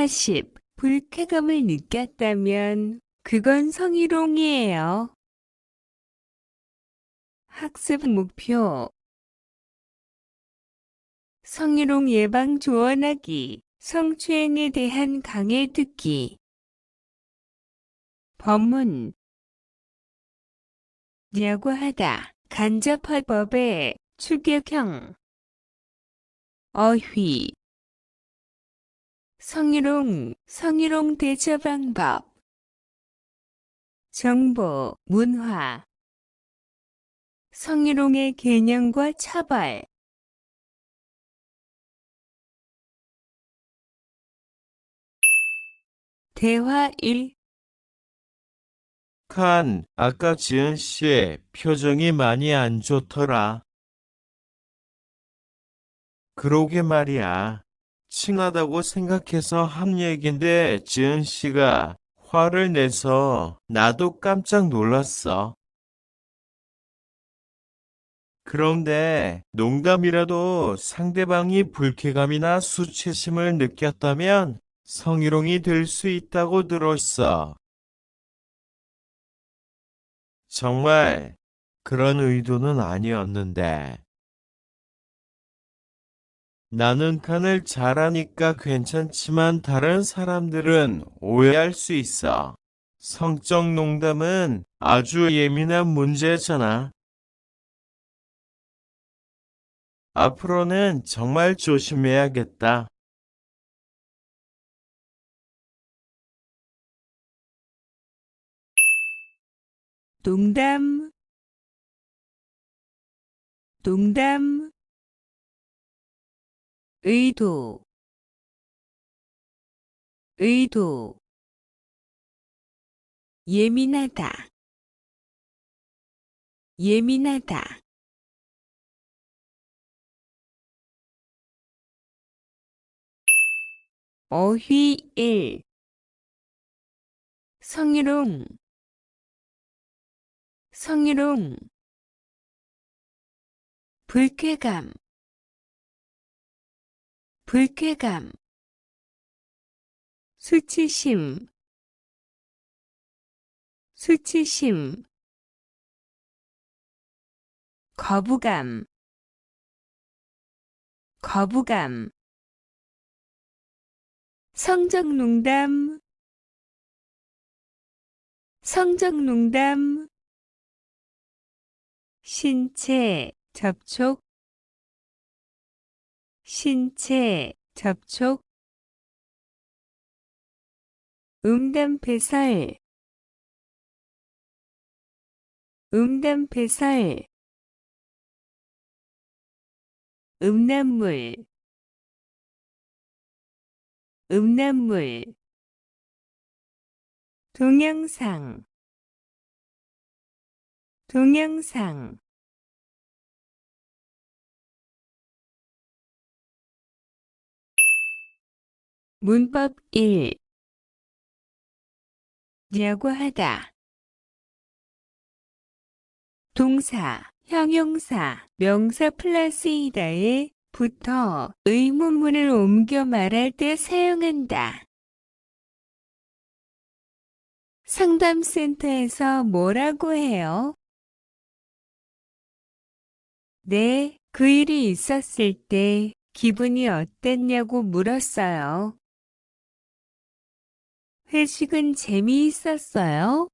40. 불쾌감을 느꼈다면 그건 성희롱이에요. 학습 목표. 성희롱 예방 조언하기. 성추행에 대한 강의 듣기. 법문. 야구하다. 간접화법의 추격형. 어휘. 성희롱 대처 방법. 정보, 문화. 성희롱의 개념과 처벌. 대화 1. 아까 지은 씨 표정이 많이 안 좋더라. 그러게 말이야. 칭하다고 생각해서 한 얘긴데 지은 씨가 화를 내서 나도 깜짝 놀랐어. 그런데 농담이라도 상대방이 불쾌감이나 수치심을 느꼈다면 성희롱이 될 수 있다고 들었어. 정말 그런 의도는 아니었는데. 나는 칸을 잘하니까 괜찮지만 다른 사람들은 오해할 수 있어. 성적 농담은 아주 예민한 문제잖아. 앞으로는 정말 조심해야겠다. 농담. 의도. 예민하다. 어휘 1. 성희롱. 불쾌감. 수치심. 거부감. 성적 농담. 신체 접촉. 음담패설. 음란물. 동영상. 문법 1. 야구하다. 동사, 형용사, 명사 플러스 이다에 부터 의문문을 옮겨 말할 때 사용한다. 상담센터에서 뭐라고 해요? 네, 그 일이 있었을 때 기분이 어땠냐고 물었어요. 회식은 재미있었어요?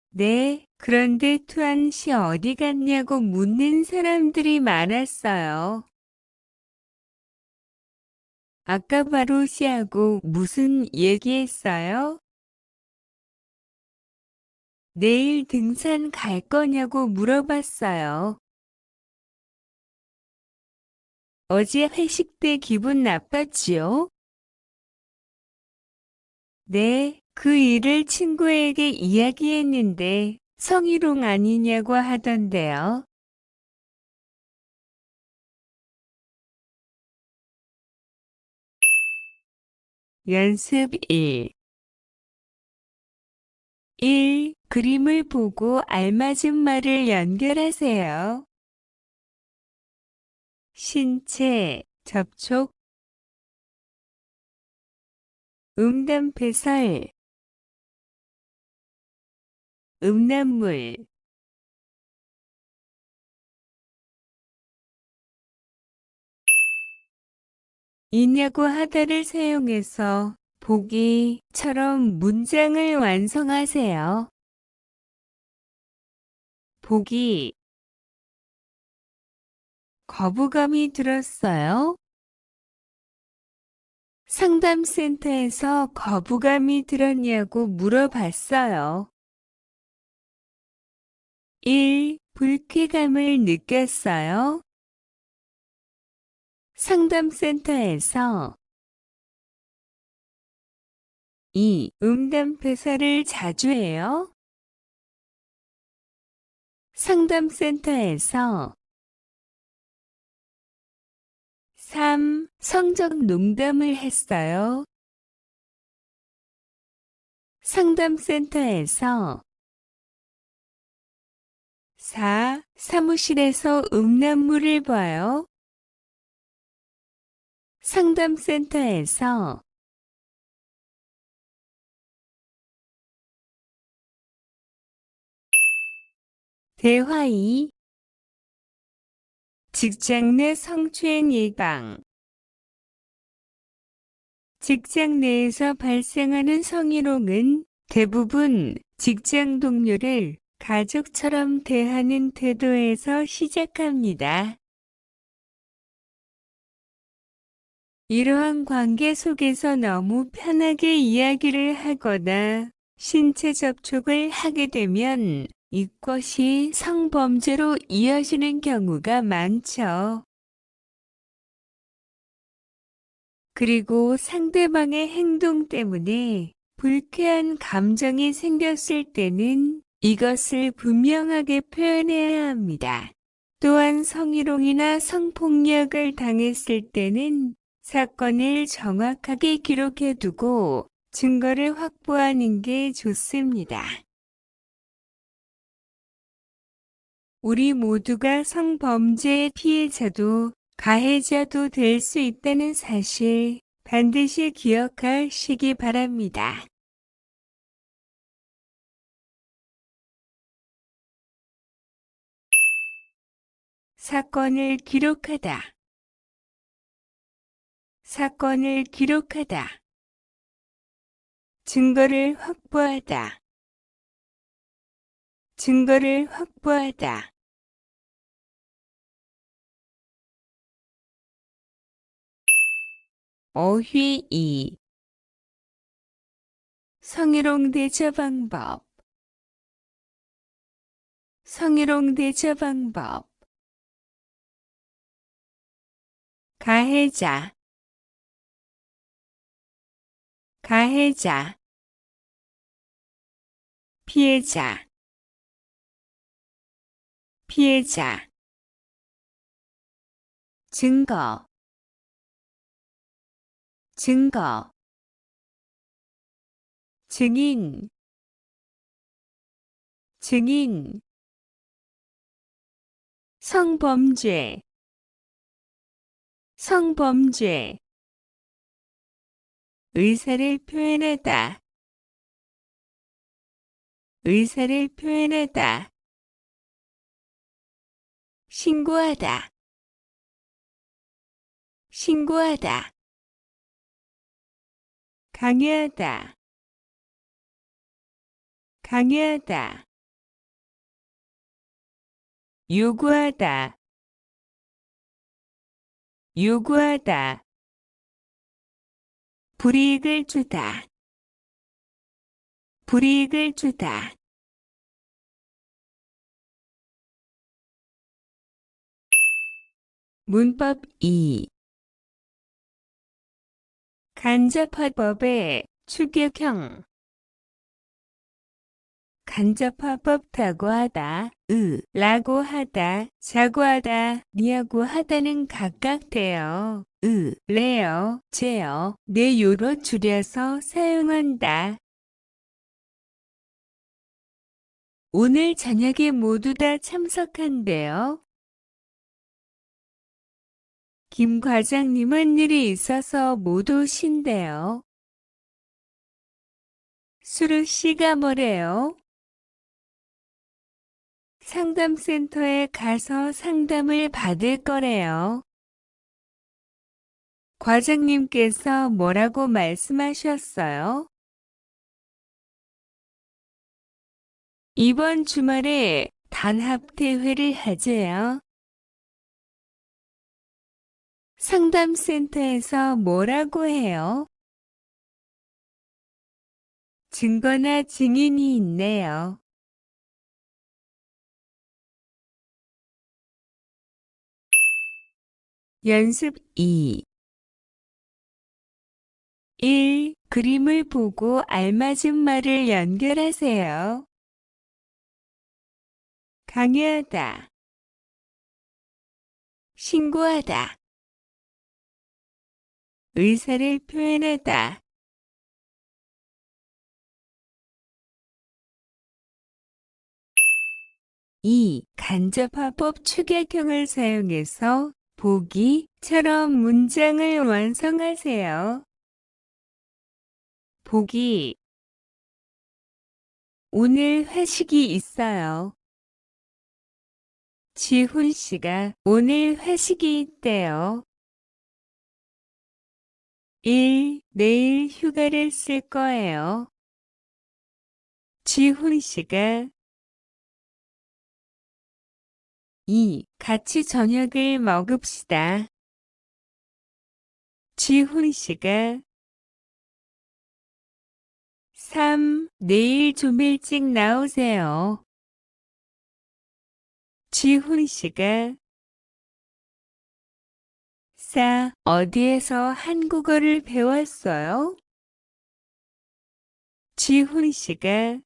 네, 그런데 투안 씨 어디 갔냐고 묻는 사람들이 많았어요. 아까 바로 씨하고 무슨 얘기했어요? 내일 등산 갈 거냐고 물어봤어요. 어제 회식 때 기분 나빴지요? 네, 그 일을 친구에게 이야기했는데 성희롱 아니냐고 하던데요. 연습 1. 1. 그림을 보고 알맞은 말을 연결하세요. 신체, 접촉, 음담패설, 음란물, 이냐고 하다를 사용해서 보기처럼 문장을 완성하세요. 보기, 거부감이 들었어요. 상담센터에서 거부감이 들었냐고 물어봤어요. 1. 불쾌감을 느꼈어요. 상담센터에서 2. 음담패설을 자주 해요. 상담센터에서 3. 성적 농담을 했어요. 상담센터에서 4. 사무실에서 음란물을 봐요. 상담센터에서 대화 2. 직장 내 성추행 예방. 직장 내에서 발생하는 성희롱은 대부분 직장 동료를 가족처럼 대하는 태도에서 시작합니다. 이러한 관계 속에서 너무 편하게 이야기를 하거나 신체 접촉을 하게 되면 이것이 성범죄로 이어지는 경우가 많죠. 그리고 상대방의 행동 때문에 불쾌한 감정이 생겼을 때는 이것을 분명하게 표현해야 합니다. 또한 성희롱이나 성폭력을 당했을 때는 사건을 정확하게 기록해두고 증거를 확보하는 게 좋습니다. 우리 모두가 성범죄의 피해자도 가해자도 될 수 있다는 사실 반드시 기억하시기 바랍니다. 사건을 기록하다. 사건을 기록하다. 증거를 확보하다. 증거를 확보하다. 어휘 2. 성희롱 대처 방법. 성희롱 대처 방법. 가해자. 가해자. 피해자. 피해자. 증거. 증거. 증인. 증인. 성범죄. 성범죄. 의사를 표현하다. 의사를 표현하다. 신고하다. 신고하다. 강요하다. 강요하다. 요구하다. 요구하다. 불이익을 주다. 불이익을 주다. 문법 2. 간접화법의 추격형. 간접화법 다고하다, 라고 하다, 자고하다, 니하고 하다는 각각 되어 레어, 제어, 내요로 줄여서 사용한다. 오늘 저녁에 모두 다 참석한대요. 김 과장님은 일이 있어서 못 오신대요. 수루 씨가 뭐래요? 상담센터에 가서 상담을 받을 거래요. 과장님께서 뭐라고 말씀하셨어요? 이번 주말에 단합대회를 하재요. 상담센터에서 뭐라고 해요? 증거나 증인이 있네요. 연습 2. 1. 그림을 보고 알맞은 말을 연결하세요. 강요하다, 신고하다, 의사를 표현하다. 2. 간접화법 축약형을 사용해서 보기처럼 문장을 완성하세요. 보기. 오늘 회식이 있어요. 지훈 씨가 오늘 회식이 있대요. 1. 내일 휴가를 쓸 거예요. 지훈 씨가 2. 같이 저녁을 먹읍시다. 지훈 씨가 3. 내일 좀 일찍 나오세요. 지훈 씨가 4. 어디에서 한국어를 배웠어요? 지훈 씨가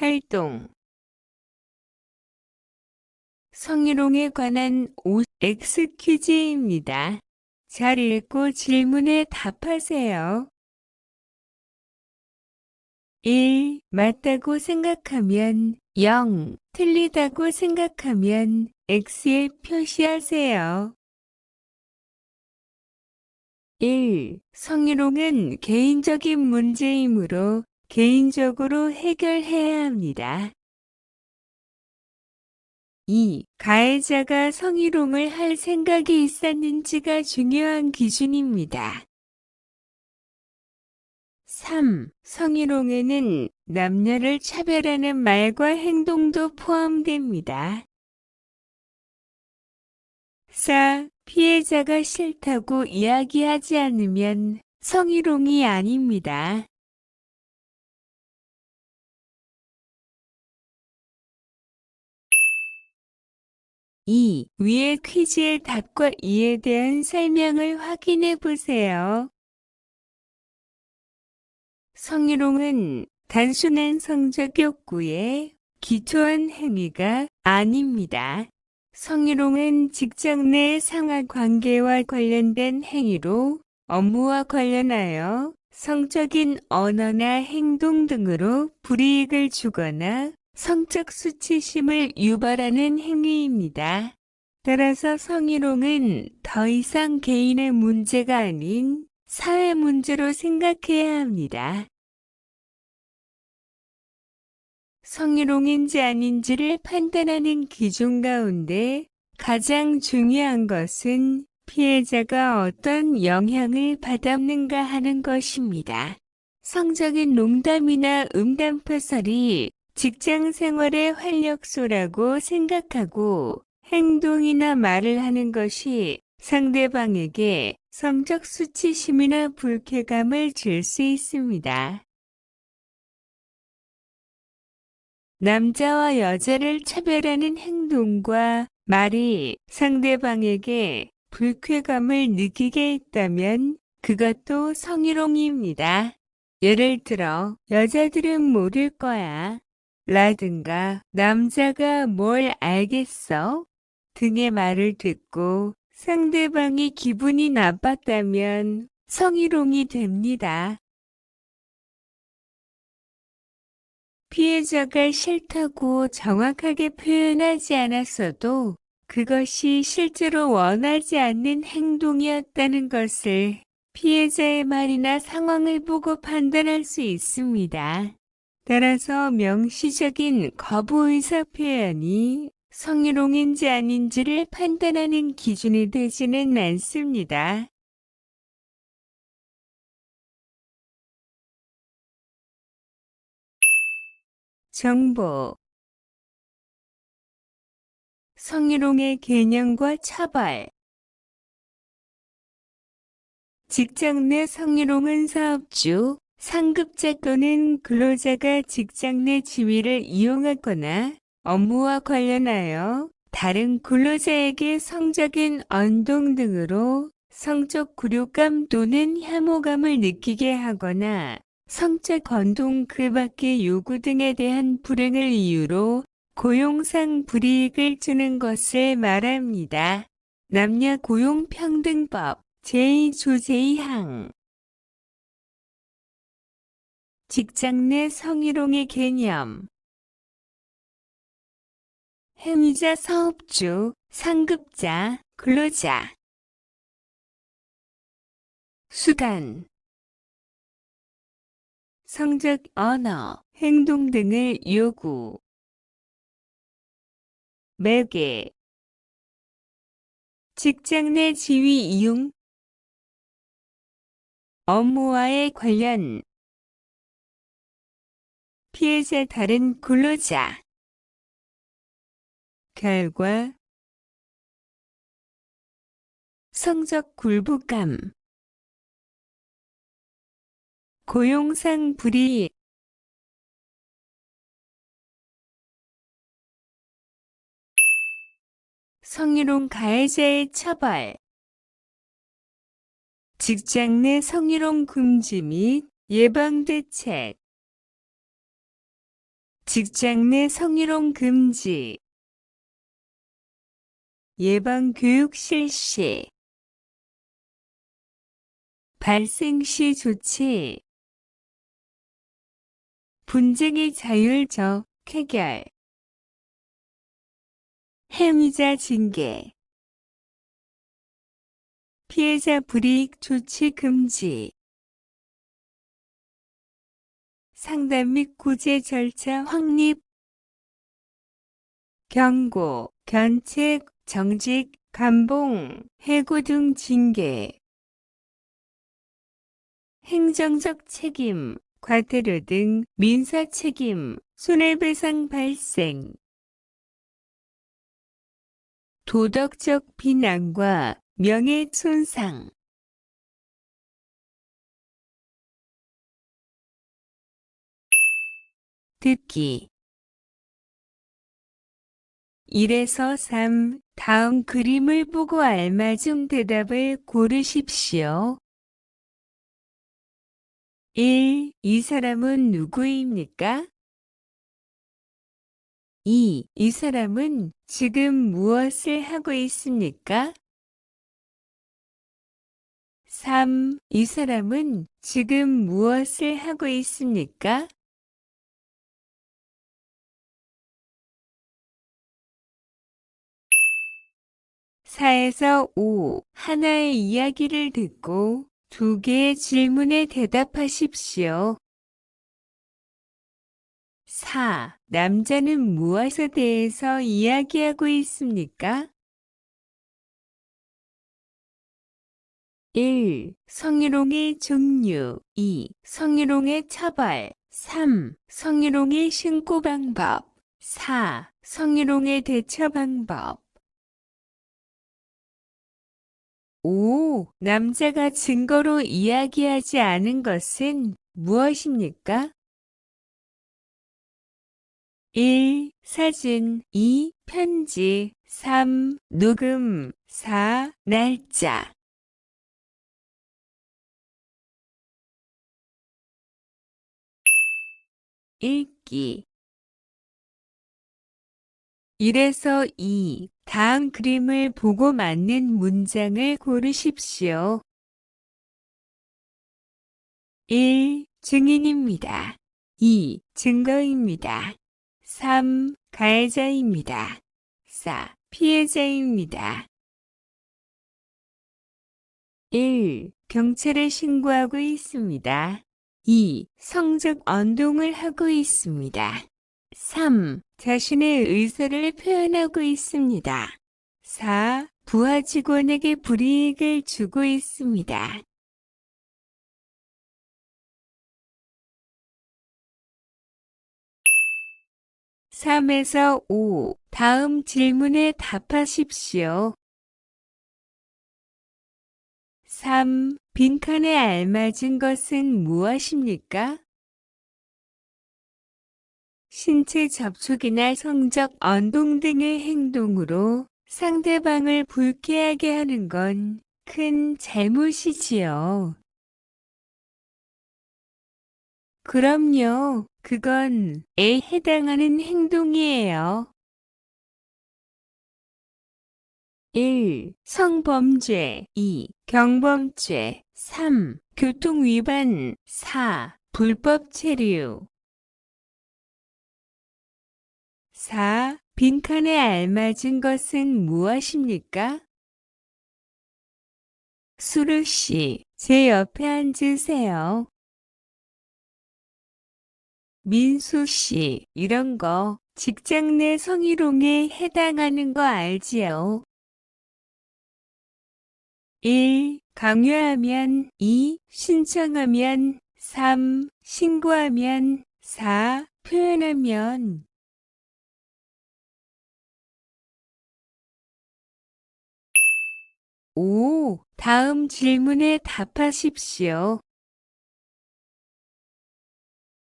활동. 성희롱에 관한 X 퀴즈입니다. 잘 읽고 질문에 답하세요. 1. 맞다고 생각하면 0, 틀리다고 생각하면 X에 표시하세요. 1. 성희롱은 개인적인 문제이므로 개인적으로 해결해야 합니다. 2. 가해자가 성희롱을 할 생각이 있었는지가 중요한 기준입니다. 3. 성희롱에는 남녀를 차별하는 말과 행동도 포함됩니다. 4. 피해자가 싫다고 이야기하지 않으면 성희롱이 아닙니다. 이 위의 퀴즈의 답과 이에 대한 설명을 확인해 보세요. 성희롱은 단순한 성적 욕구에 기초한 행위가 아닙니다. 성희롱은 직장 내 상하 관계와 관련된 행위로 업무와 관련하여 성적인 언어나 행동 등으로 불이익을 주거나 성적 수치심을 유발하는 행위입니다. 따라서 성희롱은 더 이상 개인의 문제가 아닌 사회 문제로 생각해야 합니다. 성희롱인지 아닌지를 판단하는 기준 가운데 가장 중요한 것은 피해자가 어떤 영향을 받았는가 하는 것입니다. 성적인 농담이나 음담패설이 직장 생활의 활력소라고 생각하고 행동이나 말을 하는 것이 상대방에게 성적 수치심이나 불쾌감을 줄 수 있습니다. 남자와 여자를 차별하는 행동과 말이 상대방에게 불쾌감을 느끼게 했다면 그것도 성희롱입니다. 예를 들어 여자들은 모를 거야 라든가 남자가 뭘 알겠어 등의 말을 듣고 상대방이 기분이 나빴다면 성희롱이 됩니다. 피해자가 싫다고 정확하게 표현하지 않았어도 그것이 실제로 원하지 않는 행동이었다는 것을 피해자의 말이나 상황을 보고 판단할 수 있습니다. 따라서 명시적인 거부 의사 표현이 성희롱인지 아닌지를 판단하는 기준이 되지는 않습니다. 정보 성희롱의 개념과 처벌 직장 내 성희롱은 사업주, 상급자 또는 근로자가 직장 내 지위를 이용하거나 업무와 관련하여 다른 근로자에게 성적인 언동 등으로 성적 굴욕감 또는 혐오감을 느끼게 하거나 성적 언동 그 밖의 요구 등에 대한 불행을 이유로 고용상 불이익을 주는 것을 말합니다. 남녀고용평등법 제2조제2항 직장 내 성희롱의 개념 행위자 사업주, 상급자, 근로자 수단 성적 언어, 행동 등을 요구 매개 직장 내 지위 이용 업무와의 관련 피해자 다른 근로자 결과 성적 굴복감 고용상 불이익 성희롱 가해자의 처벌 직장 내 성희롱 금지 및 예방 대책 직장 내 성희롱 금지 예방 교육 실시 발생 시 조치 분쟁의 자율적 해결 행위자 징계 피해자 불이익 조치 금지 상담 및 구제 절차 확립 경고, 견책, 정직, 감봉, 해고 등 징계 행정적 책임, 과태료 등 민사 책임, 손해배상 발생 도덕적 비난과 명예훼손상 듣기 1에서 3 다음 그림을 보고 알맞은 대답을 고르십시오. 1. 이 사람은 누구입니까? 2. 이 사람은 지금 무엇을 하고 있습니까? 3. 이 사람은 지금 무엇을 하고 있습니까? 4에서 5. 하나의 이야기를 듣고 2개의 질문에 대답하십시오. 4. 남자는 무엇에 대해서 이야기하고 있습니까? 1. 성희롱의 종류 2. 성희롱의 처벌 3. 성희롱의 신고 방법 4. 성희롱의 대처 방법 5. 남자가 증거로 이야기하지 않은 것은 무엇입니까? 1. 사진 2. 편지 3. 녹음 4. 날짜 읽기 1에서 2. 다음 그림을 보고 맞는 문장을 고르십시오. 1. 증인입니다. 2. 증거입니다. 3. 가해자입니다. 4. 피해자입니다. 1. 경찰에 신고하고 있습니다. 2. 성적 언동을 하고 있습니다. 3. 자신의 의사를 표현하고 있습니다. 4. 부하 직원에게 불이익을 주고 있습니다. 3에서 5. 다음 질문에 답하십시오. 3. 빈칸에 알맞은 것은 무엇입니까? 신체 접촉이나 성적 언동 등의 행동으로 상대방을 불쾌하게 하는 건 큰 잘못이지요. 그럼요. 그건 에 해당하는 행동이에요. 1. 성범죄 2. 경범죄 3. 교통위반 4. 불법 체류 4. 빈칸에 알맞은 것은 무엇입니까? 수루 씨, 제 옆에 앉으세요. 민수 씨, 이런 거 직장 내 성희롱에 해당하는 거 알지요? 1. 강요하면 2. 신청하면 3. 신고하면 4. 표현하면 5. 다음 질문에 답하십시오.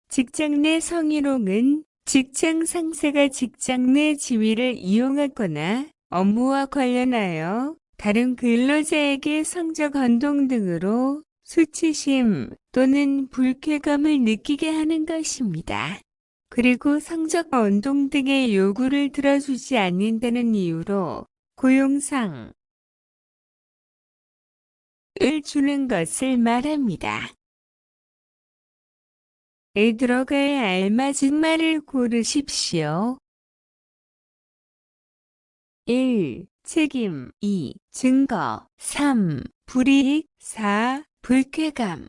직장 내 성희롱은 직장 상사가 직장 내 지위를 이용하거나 업무와 관련하여 다른 근로자에게 성적 언동 등으로 수치심 또는 불쾌감을 느끼게 하는 것입니다. 그리고 성적 언동 등의 요구를 들어주지 않는다는 이유로 고용상 을 주는 것을 말합니다. 에 들어갈 알맞은 말을 고르십시오. 1. 책임 2. 증거 3. 불이익 4. 불쾌감